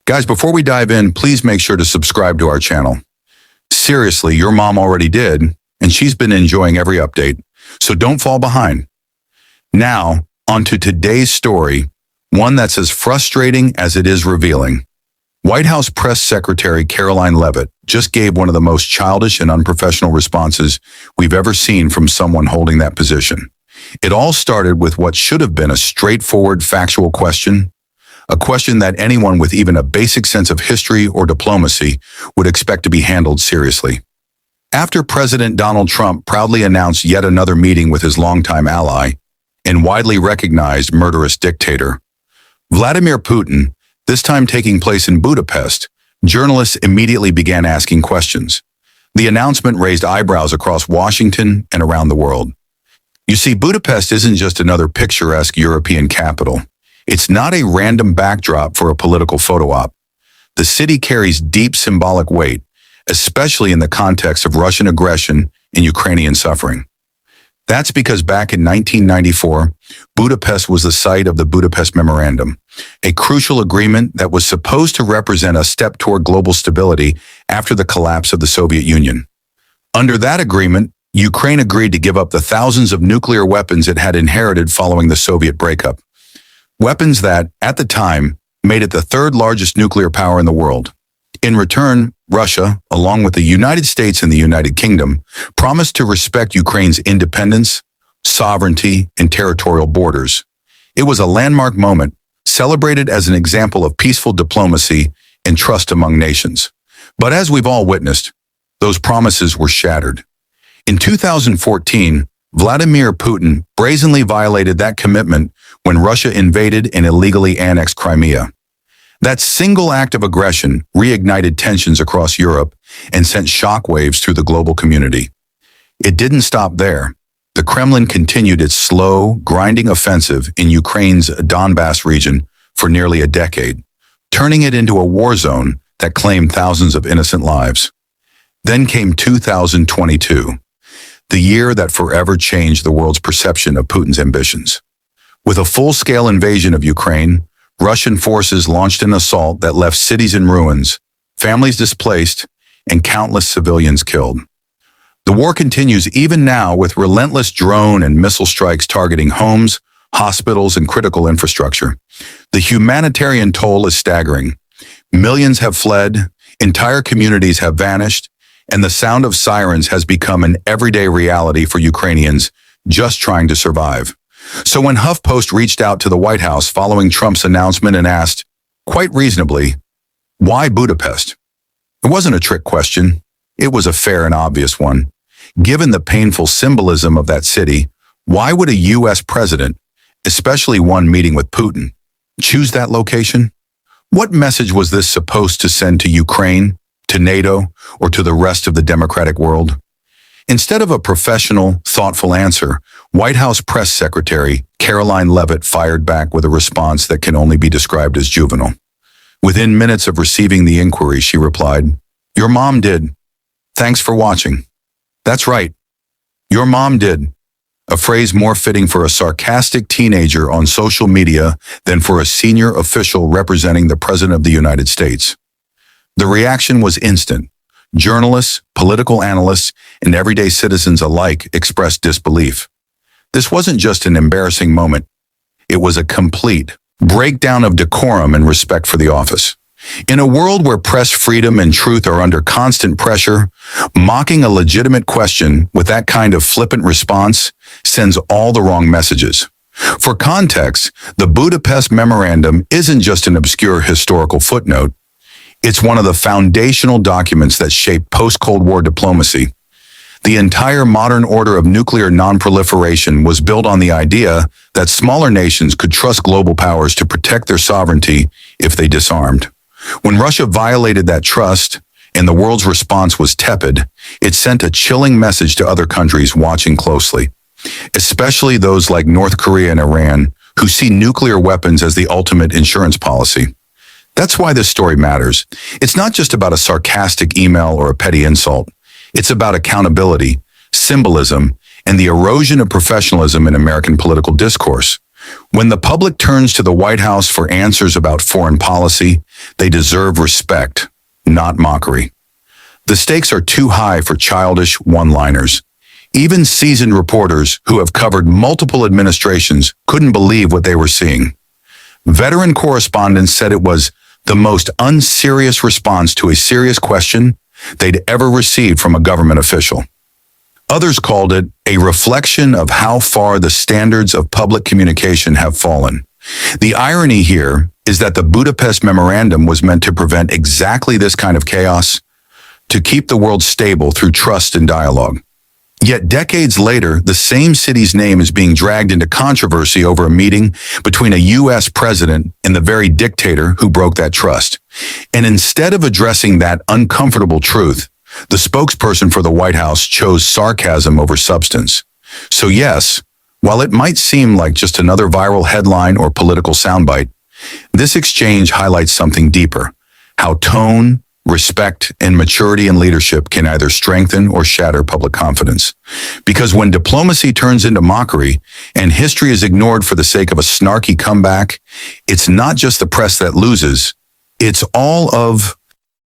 Guys, before we dive in, please make sure to subscribe to our channel. Seriously, your mom already did, and she's been enjoying every update, so don't fall behind. Now, onto today's story, one that's as frustrating as it is revealing. White House Press Secretary Karoline Leavitt just gave one of the most childish and unprofessional responses we've ever seen from someone holding that position. It all started with what should have been a straightforward, factual question, a question that anyone with even a basic sense of history or diplomacy would expect to be handled seriously. After President Donald Trump proudly announced yet another meeting with his longtime ally and widely recognized murderous dictator, Vladimir Putin, this time taking place in Budapest, journalists immediately began asking questions. The announcement raised eyebrows across Washington and around the world. You see, Budapest isn't just another picturesque European capital. It's not a random backdrop for a political photo op. The city carries deep symbolic weight, especially in the context of Russian aggression and Ukrainian suffering. That's because back in 1994, Budapest was the site of the Budapest Memorandum, a crucial agreement that was supposed to represent a step toward global stability after the collapse of the Soviet Union. Under that agreement, Ukraine agreed to give up the thousands of nuclear weapons it had inherited following the Soviet breakup. Weapons that, at the time, made it the third largest nuclear power in the world. In return, Russia, along with the United States and the United Kingdom, promised to respect Ukraine's independence, sovereignty, and territorial borders. It was a landmark moment, celebrated as an example of peaceful diplomacy and trust among nations. But as we've all witnessed, those promises were shattered. In 2014, Vladimir Putin brazenly violated that commitment when Russia invaded and illegally annexed Crimea. That single act of aggression reignited tensions across Europe and sent shockwaves through the global community. It didn't stop there. The Kremlin continued its slow, grinding offensive in Ukraine's Donbass region for nearly a decade, turning it into a war zone that claimed thousands of innocent lives. Then came 2022, the year that forever changed the world's perception of Putin's ambitions. With a full-scale invasion of Ukraine, Russian forces launched an assault that left cities in ruins, families displaced, and countless civilians killed. The war continues even now with relentless drone and missile strikes targeting homes, hospitals, and critical infrastructure. The humanitarian toll is staggering. Millions have fled, entire communities have vanished, and the sound of sirens has become an everyday reality for Ukrainians just trying to survive. So when HuffPost reached out to the White House following Trump's announcement and asked, quite reasonably, why Budapest? It wasn't a trick question. It was a fair and obvious one. Given the painful symbolism of that city, why would a U.S. president, especially one meeting with Putin, choose that location? What message was this supposed to send to Ukraine, to NATO, or to the rest of the democratic world? Instead of a professional, thoughtful answer, White House Press Secretary Karoline Leavitt fired back with a response that can only be described as juvenile. Within minutes of receiving the inquiry, she replied, "Your mom did. Thanks for watching." That's right. Your mom did. A phrase more fitting for a sarcastic teenager on social media than for a senior official representing the President of the United States. The reaction was instant. Journalists, political analysts, and everyday citizens alike expressed disbelief. This wasn't just an embarrassing moment. It was a complete breakdown of decorum and respect for the office. In a world where press freedom and truth are under constant pressure, mocking a legitimate question with that kind of flippant response sends all the wrong messages. For context, the Budapest Memorandum isn't just an obscure historical footnote. It's one of the foundational documents that shaped post-Cold War diplomacy. The entire modern order of nuclear non-proliferation was built on the idea that smaller nations could trust global powers to protect their sovereignty if they disarmed. When Russia violated that trust, and the world's response was tepid, it sent a chilling message to other countries watching closely, especially those like North Korea and Iran, who see nuclear weapons as the ultimate insurance policy. That's why this story matters. It's not just about a sarcastic email or a petty insult. It's about accountability, symbolism, and the erosion of professionalism in American political discourse. When the public turns to the White House for answers about foreign policy, they deserve respect, not mockery. The stakes are too high for childish one-liners. Even seasoned reporters who have covered multiple administrations couldn't believe what they were seeing. Veteran correspondents said it was the most unserious response to a serious question they'd ever received from a government official. Others called it a reflection of how far the standards of public communication have fallen. The irony here is that the Budapest Memorandum was meant to prevent exactly this kind of chaos, to keep the world stable through trust and dialogue. Yet decades later, the same city's name is being dragged into controversy over a meeting between a U.S. president and the very dictator who broke that trust. And instead of addressing that uncomfortable truth, the spokesperson for the White House chose sarcasm over substance. So yes, while it might seem like just another viral headline or political soundbite, this exchange highlights something deeper: how tone, respect, and maturity in leadership can either strengthen or shatter public confidence. Because when diplomacy turns into mockery and history is ignored for the sake of a snarky comeback, it's not just the press that loses, it's all of